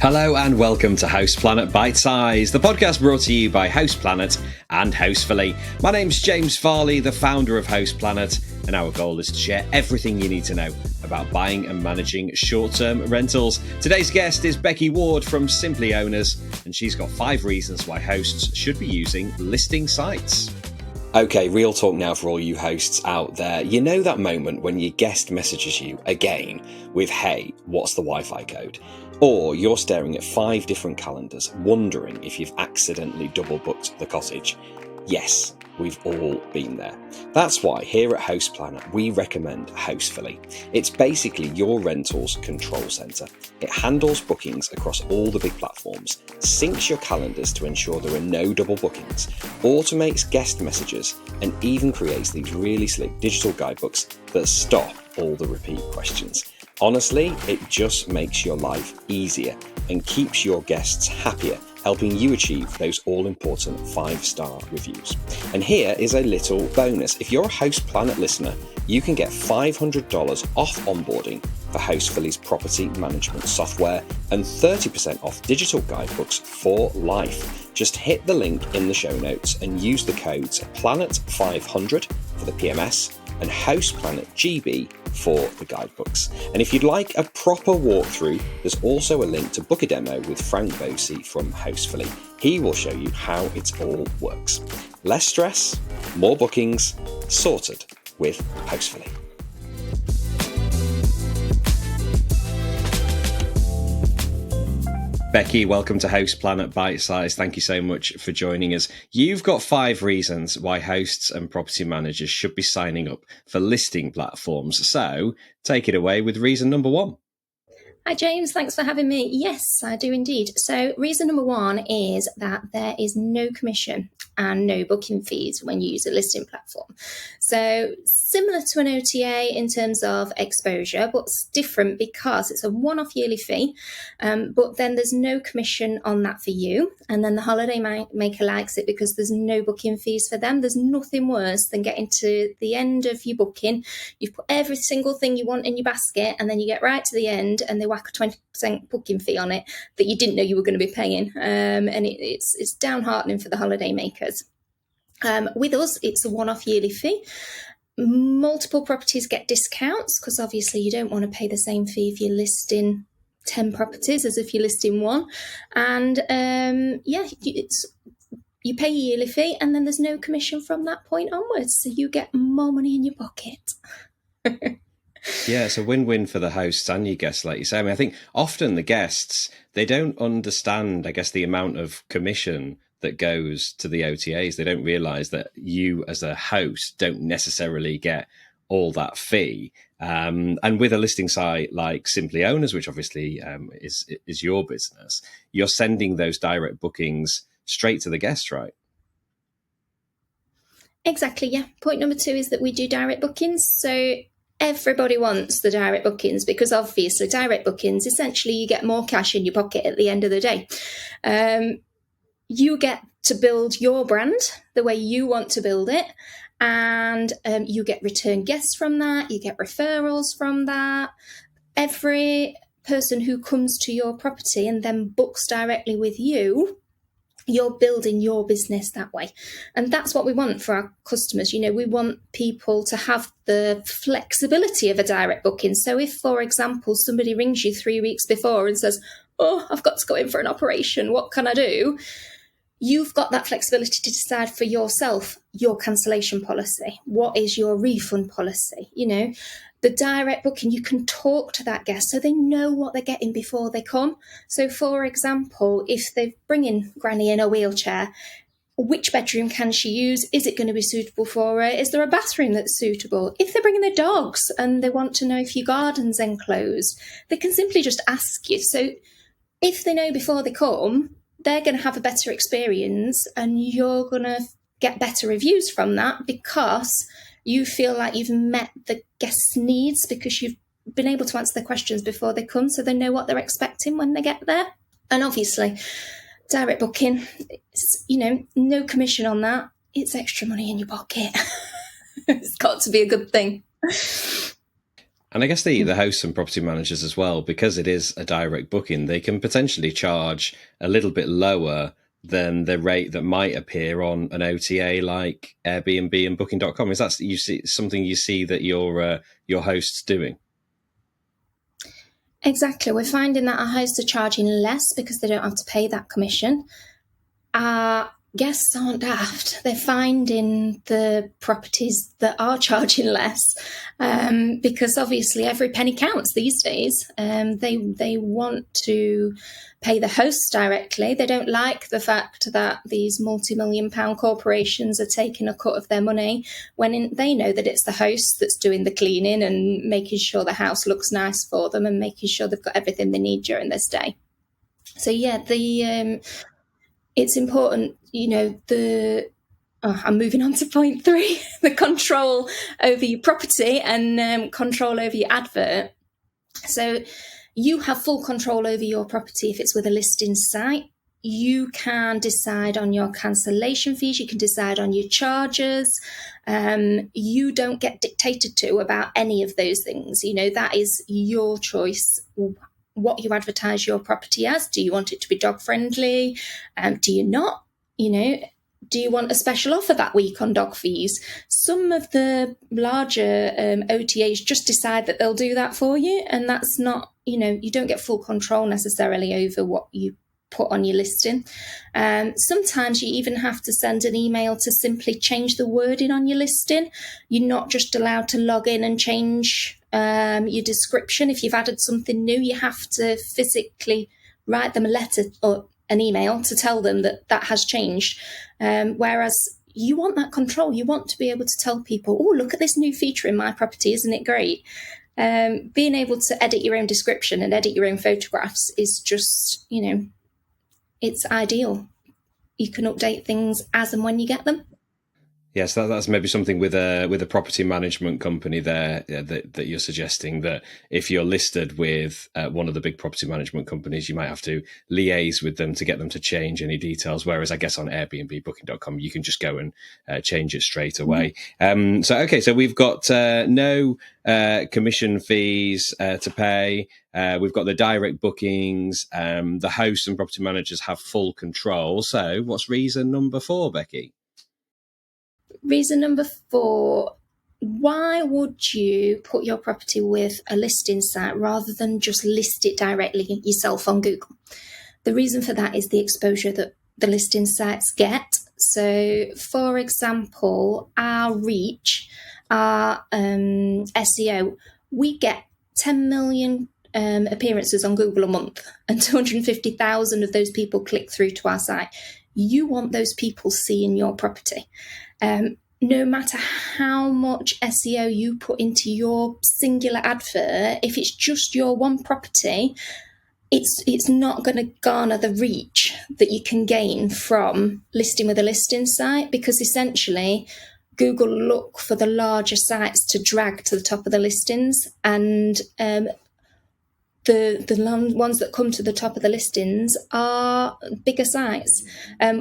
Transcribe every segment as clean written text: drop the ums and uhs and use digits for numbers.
Hello and welcome to Planet Bitesize, the podcast brought to you by Planet and Hostfully. My name's James Varley, the founder of Planet, and our goal is to share everything you need to know about buying and managing short-term rentals. Today's guest is Becky Ward from Simply Owners, and she's got 5 reasons why hosts should be using listing sites. Okay, real talk now for all you hosts out there. You know that moment when your guest messages you again with, "Hey, what's the Wi-Fi code?" Or you're staring at 5 different calendars, wondering if you've accidentally double booked the cottage. Yes, we've all been there. That's why here at Host Planet, we recommend Hostfully. It's basically your rentals control center. It handles bookings across all the big platforms, syncs your calendars to ensure there are no double bookings, automates guest messages, and even creates these really slick digital guidebooks that stop all the repeat questions. Honestly, it just makes your life easier and keeps your guests happier, helping you achieve those all-important 5-star reviews. And here is a little bonus. If you're a Host Planet listener, you can get $500 off onboarding for Hostfully's property management software and 30% off digital guidebooks for life. Just hit the link in the show notes and use the codes PLANET500 for the PMS and Host Planet GB for the guidebooks. And if you'd like a proper walkthrough, there's also a link to book a demo with Frank Bosey from Hostfully. He will show you how it all works. Less stress, more bookings, sorted with Hostfully. Becky, welcome to Host Planet Bitesize. Thank you so much for joining us. You've got 5 reasons why hosts and property managers should be signing up for listing platforms. So take it away with reason number 1. Hi James, thanks for having me. Yes, I do indeed. So reason number 1 is that there is no commission and no booking fees when you use a listing platform. So similar to an OTA in terms of exposure, but it's different because it's a one-off yearly fee, but then there's no commission on that for you. And then the holiday maker likes it because there's no booking fees for them. There's nothing worse than getting to the end of your booking. You've put every single thing you want in your basket, and then you get right to the end and they whack a 20% booking fee on it that you didn't know you were going to be paying. And it's downheartening for the holiday makers. With us, it's a one-off yearly fee. Multiple properties get discounts because obviously you don't want to pay the same fee if you're listing 10 properties as if you're listing 1. And you pay a yearly fee and then there's no commission from that point onwards. So you get more money in your pocket. Yeah, it's a win-win for the hosts and your guests, like you say. I mean, I think often the guests, they don't understand, I guess, the amount of commission that goes to the OTAs. They don't realise that you as a host don't necessarily get all that fee. And with a listing site like Simply Owners, which obviously is your business, you're sending those direct bookings straight to the guest, right? Exactly, yeah. Point number 2 is that we do direct bookings. So everybody wants the direct bookings because obviously direct bookings, essentially you get more cash in your pocket at the end of the day. You get to build your brand the way you want to build it, and you get return guests from that, you get referrals from that. Every person who comes to your property and then books directly with you, you're building your business that way. And that's what we want for our customers. You know, we want people to have the flexibility of a direct booking. So if, for example, somebody rings you 3 weeks before and says, "Oh, I've got to go in for an operation, what can I do?" You've got that flexibility to decide for yourself your cancellation policy. What is your refund policy? You know, the direct booking, you can talk to that guest so they know what they're getting before they come. So, for example, if they're bringing Granny in a wheelchair, which bedroom can she use? Is it going to be suitable for her? Is there a bathroom that's suitable? If they're bringing their dogs and they want to know if your garden's enclosed, they can simply just ask you. So if they know before they come, they're going to have a better experience and you're going to get better reviews from that because you feel like you've met the guest's needs because you've been able to answer their questions before they come, so they know what they're expecting when they get there. And obviously, direct booking, no commission on that. It's extra money in your pocket. It's got to be a good thing. And I guess the hosts and property managers as well, because it is a direct booking, they can potentially charge a little bit lower than the rate that might appear on an OTA like Airbnb and Booking.com. Is that something you see that your hosts doing? Exactly. We're finding that our hosts are charging less because they don't have to pay that commission. Our guests aren't daft. They're finding the properties that are charging less because obviously every penny counts these days. They want to pay the hosts directly. They don't like the fact that these multi-million-pound corporations are taking a cut of their money when they know that it's the host that's doing the cleaning and making sure the house looks nice for them and making sure they've got everything they need during their stay. So yeah, it's important, I'm moving on to point 3, the control over your property and control over your advert. So you have full control over your property if it's with a listing site. You can decide on your cancellation fees. You can decide on your charges. You don't get dictated to about any of those things. That is your choice. What you advertise your property as. Do you want it to be dog friendly? Do you not? Do you want a special offer that week on dog fees? Some of the larger OTAs just decide that they'll do that for you, and that's not, you don't get full control necessarily over what you put on your listing. Sometimes you even have to send an email to simply change the wording on your listing. You're not just allowed to log in and change your description. If you've added something new, you have to physically write them a letter or an email to tell them that has changed. Whereas you want that control. You want to be able to tell people, oh, look at this new feature in my property. Isn't it great? Being able to edit your own description and edit your own photographs is just, it's ideal. You can update things as and when you get them. Yes, that's maybe something with a property management company there that you're suggesting, that if you're listed with one of the big property management companies, you might have to liaise with them to get them to change any details. Whereas I guess on Airbnb, Booking.com, you can just go and change it straight away. Mm-hmm. So we've got no commission fees to pay. We've got the direct bookings. The hosts and property managers have full control. So what's reason number 4, Becky? Reason number 4, why would you put your property with a listing site rather than just list it directly yourself on Google? The reason for that is the exposure that the listing sites get. So, for example, our reach, our SEO, we get 10 million appearances on Google a month, and 250,000 of those people click through to our site. You want those people seeing your property. No matter how much SEO you put into your singular advert, if it's just your one property, it's not going to garner the reach that you can gain from listing with a listing site, because essentially Google look for the larger sites to drag to the top of the listings, and the ones that come to the top of the listings are bigger sites.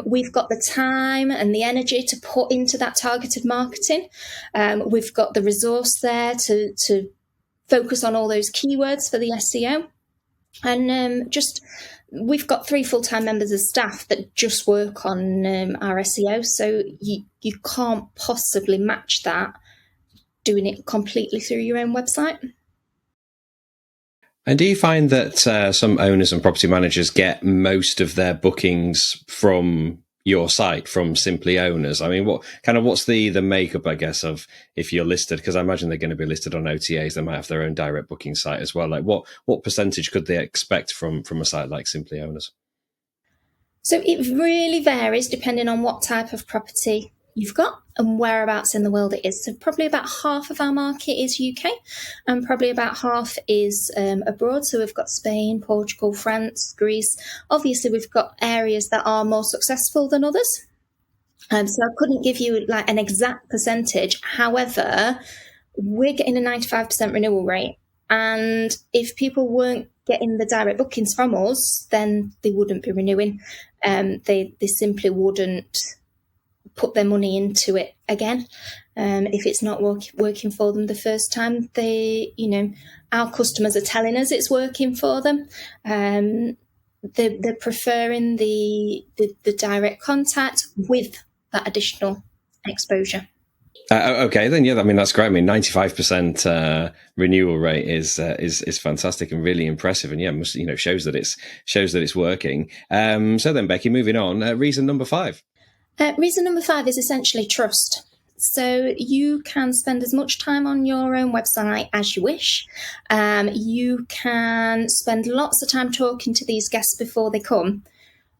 We've got the time and the energy to put into that targeted marketing. We've got the resource there to focus on all those keywords for the SEO. And we've got 3 full-time members of staff that just work on our SEO. So you can't possibly match that doing it completely through your own website. And do you find that some owners and property managers get most of their bookings from your site, from Simply Owners? I mean, what's the makeup, I guess, of if you're listed? Because I imagine they're going to be listed on OTAs. They might have their own direct booking site as well. Like, what percentage could they expect from a site like Simply Owners? So it really varies depending on what type of property you've got and whereabouts in the world it is. So probably about half of our market is UK, and probably about half is abroad. So we've got Spain, Portugal, France, Greece. Obviously, we've got areas that are more successful than others. So I couldn't give you like an exact percentage. However, we're getting a 95% renewal rate. And if people weren't getting the direct bookings from us, then they wouldn't be renewing. They simply wouldn't put their money into it again. If it's not working for them the first time, our customers are telling us it's working for them. They're preferring the direct contact with that additional exposure. Okay, then I mean that's great. I mean 95% renewal rate is fantastic and really impressive, and shows that it's working. So then, Becky, moving on. Reason number 5. Reason number 5 is essentially trust. So you can spend as much time on your own website as you wish. You can spend lots of time talking to these guests before they come.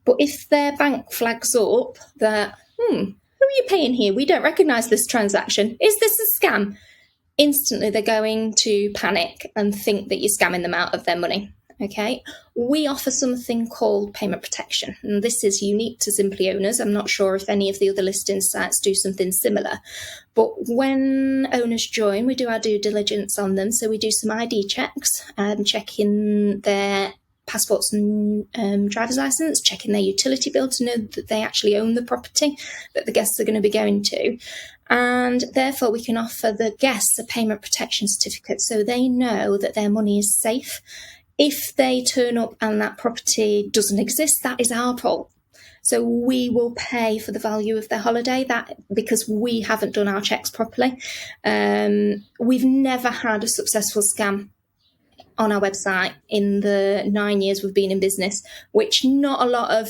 But if their bank flags up that, who are you paying here? We don't recognise this transaction. Is this a scam? Instantly, they're going to panic and think that you're scamming them out of their money. Okay, we offer something called payment protection, and this is unique to Simply Owners. I'm not sure if any of the other listing sites do something similar, but when owners join, we do our due diligence on them. So we do some ID checks, checking their passports and driver's license, checking their utility bill to know that they actually own the property that the guests are going to be going to. And therefore, we can offer the guests a payment protection certificate so they know that their money is safe. If they turn up and that property doesn't exist, that is our fault. So we will pay for the value of their holiday because we haven't done our checks properly. We've never had a successful scam on our website in the 9 years we've been in business, which not a lot of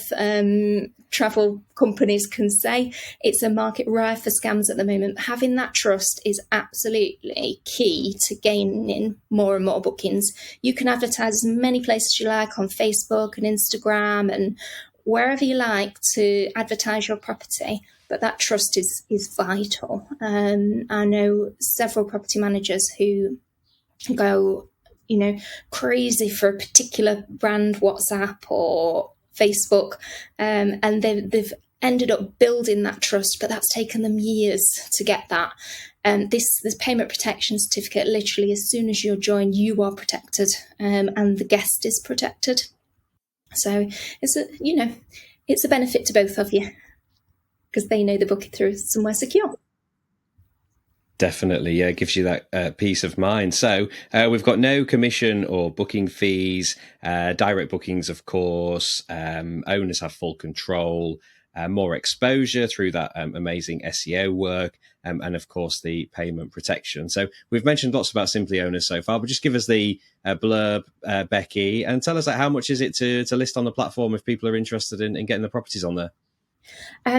travel companies can say. It's a market rife for scams at the moment. Having that trust is absolutely key to gaining more and more bookings. You can advertise as many places you like on Facebook and Instagram and wherever you like to advertise your property, but that trust is vital. I know several property managers who go crazy for a particular brand WhatsApp or Facebook, and they've ended up building that trust, but that's taken them years to get that. This payment protection certificate, literally as soon as you're joined, you are protected, and the guest is protected. So it's a benefit to both of you because they know they're booking through somewhere secure. Definitely, yeah, it gives you that peace of mind. So we've got no commission or booking fees, direct bookings, of course. Owners have full control, more exposure through that amazing SEO work, and of course the payment protection. So we've mentioned lots about Simply Owners so far, but just give us the blurb, Becky, and tell us how much is it to list on the platform if people are interested in getting the properties on there.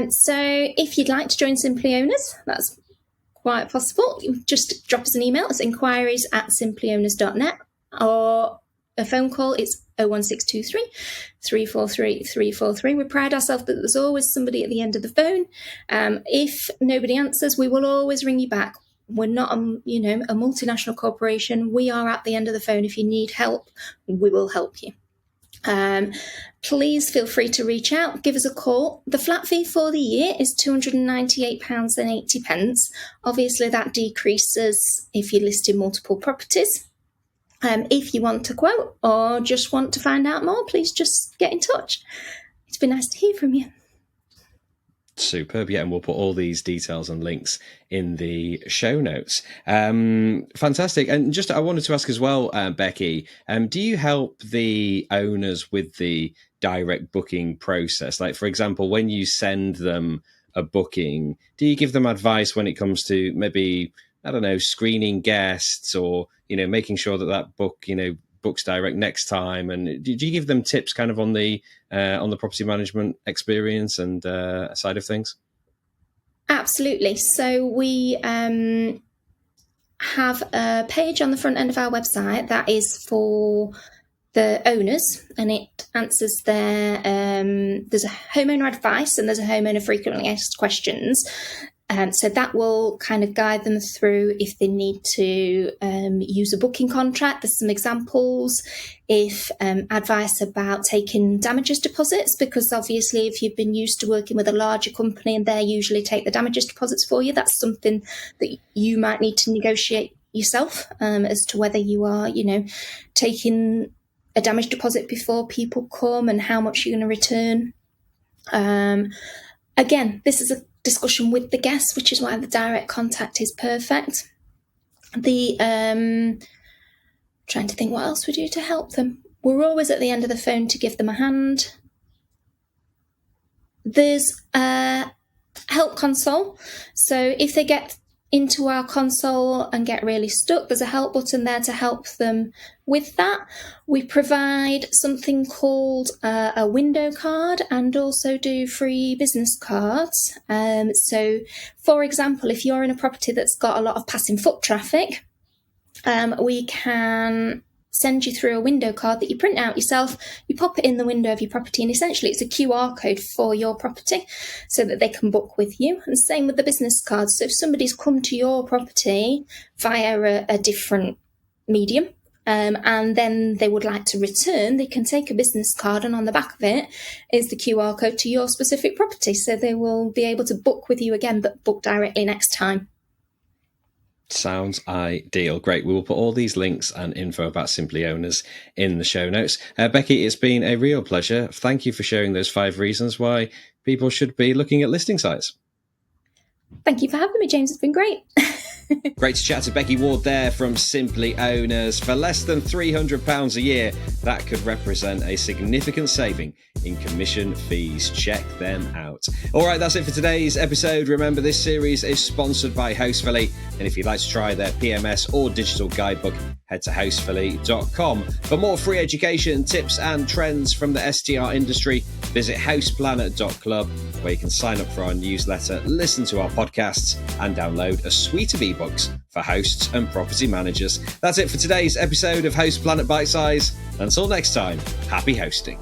So if you'd like to join Simply Owners, that's quite possible. You just drop us an email. It's inquiries@simplyowners.net or a phone call. It's 01623 343 343. We pride ourselves that there's always somebody at the end of the phone. If nobody answers, we will always ring you back. We're not a multinational corporation. We are at the end of the phone. If you need help, we will help you. Please feel free to reach out, give us a call. The flat fee for the year is £298.80. Obviously, that decreases if you list in multiple properties. If you want to quote or just want to find out more, please just get in touch. It's been nice to hear from you. Superb, yeah, and we'll put all these details and links in the show notes. Fantastic. And just I wanted to ask as well, Becky, do you help the owners with the direct booking process? Like, for example, when you send them a booking, do you give them advice when it comes to maybe, I don't know, screening guests or, making sure that book, books direct next time? And do you give them tips kind of on the property management experience and side of things? Absolutely. So we have a page on the front end of our website that is for the owners, and it answers there's a homeowner advice and there's a homeowner frequently asked questions. So that will kind of guide them through if they need to use a booking contract. There's some examples. If advice about taking damages deposits, because obviously if you've been used to working with a larger company and they usually take the damages deposits for you, that's something that you might need to negotiate yourself as to whether you are, taking a damage deposit before people come and how much you're going to return. Again, this is discussion with the guests, which is why the direct contact is perfect. Trying to think what else we do to help them. We're always at the end of the phone to give them a hand. There's a help console. So if they get into our console and get really stuck, there's a help button there to help them with that. We provide something called a window card and also do free business cards. So, for example, if you're in a property that's got a lot of passing foot traffic, we can send you through a window card that you print out yourself, you pop it in the window of your property, and essentially it's a QR code for your property so that they can book with you. And same with the business cards. So if somebody's come to your property via a different medium, and then they would like to return, they can take a business card, and on the back of it is the QR code to your specific property. So they will be able to book with you again, but book directly next time. Sounds ideal. Great. We will put all these links and info about Simply Owners in the show notes. Becky, it's been a real pleasure. Thank you for sharing those 5 reasons why people should be looking at listing sites. Thank you for having me, James. It's been great. Great to chat to Becky Ward there from Simply Owners. For less than £300 a year, that could represent a significant saving in commission fees. Check them out. All right, that's it for today's episode. Remember, this series is sponsored by Hostfully, and if you'd like to try their PMS or digital guidebook, head to hostfully.com. For more free education, tips and trends from the STR industry, visit houseplanet.club, where you can sign up for our newsletter, listen to our podcasts, and download a suite of ebooks for hosts and property managers. That's it for today's episode of Host Planet Bitesize. Until next time, happy hosting.